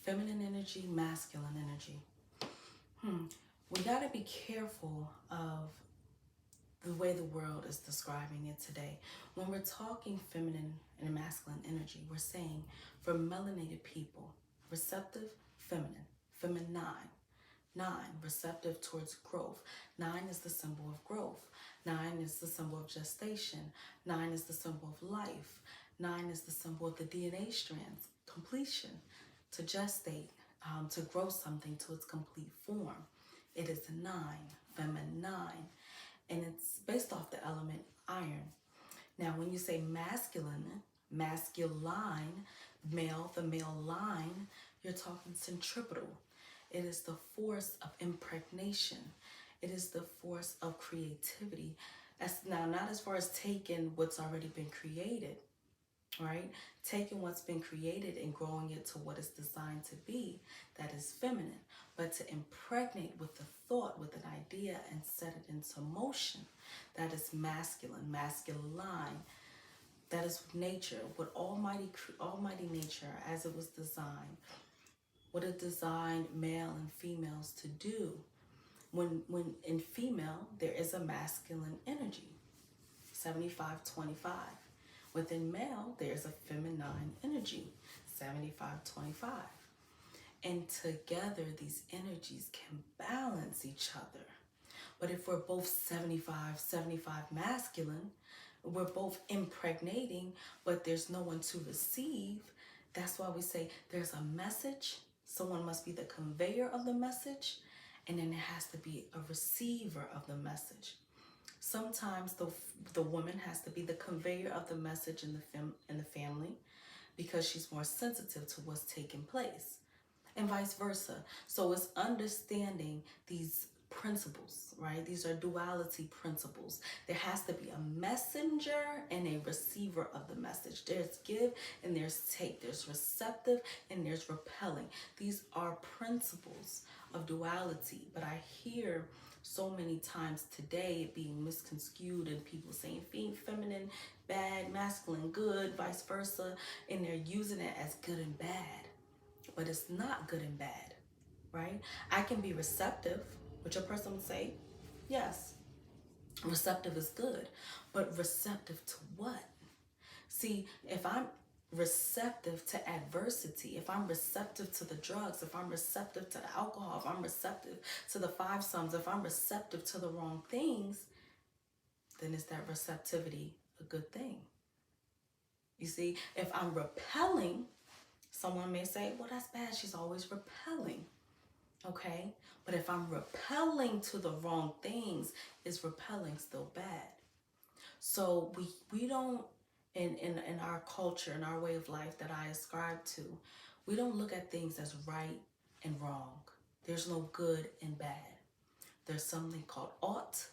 Feminine energy, masculine energy. We got to be careful of the way the world is describing it today. When we're talking feminine and masculine energy, we're saying for melanated people, receptive, feminine, feminine. 9, receptive towards growth. 9 is the symbol of growth. 9 is the symbol of gestation. 9 is the symbol of life. 9 is the symbol of the DNA strands, completion, to gestate, to grow something to its complete form. It is 9, feminine, and it's based off the element iron. Now, when you say masculine, masculine, male, the male line, you're talking centripetal. It is the force of impregnation. It is the force of creativity. Now, not as far as taking what's already been created, right? Taking what's been created and growing it to what it's designed to be, that is feminine. But to impregnate with the thought, with an idea, and set it into motion, that is masculine, masculine. That is nature, what almighty nature as it was designed, what it designed male and females to do. When in female, there is a masculine energy, 75-25. Within male, there's a feminine energy, 75-25. And together, these energies can balance each other. But if we're both 75 masculine, we're both impregnating, but there's no one to receive. That's why we say there's a message. Someone must be the conveyor of the message, and then there has to be a receiver of the message. Sometimes the woman has to be the conveyor of the message in the family because she's more sensitive to what's taking place, and vice versa. So it's understanding these principles, right? These are duality principles. There has to be a messenger and a receiver of the message. There's give and there's take. There's receptive and there's repelling. These are principles of duality. But I hear so many times today it being misconstrued and people saying being feminine, bad, masculine, good, vice versa. And they're using it as good and bad. But it's not good and bad, right? I can be receptive, which a person would say, yes, receptive is good, but receptive to what? See, if I'm receptive to adversity, if I'm receptive to the drugs, if I'm receptive to the alcohol, if I'm receptive to the five sums, if I'm receptive to the wrong things, then is that receptivity a good thing? You see, if I'm repelling, someone may say, well, that's bad. She's always repelling. Okay? But if I'm repelling to the wrong things, is repelling still bad? So we don't, in our culture, in our way of life that I ascribe to, we don't look at things as right and wrong. There's no good and bad. There's something called ought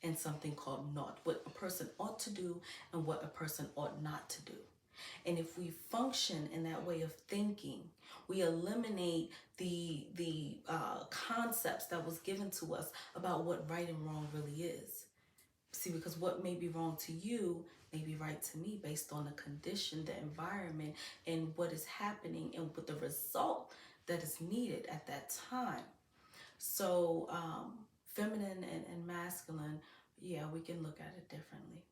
and something called not. What a person ought to do and what a person ought not to do. And if we function in that way of thinking, we eliminate the concepts that was given to us about what right and wrong really is. See, because what may be wrong to you may be right to me based on the condition, the environment, and what is happening and what the result that is needed at that time. So feminine and masculine, yeah, we can look at it differently.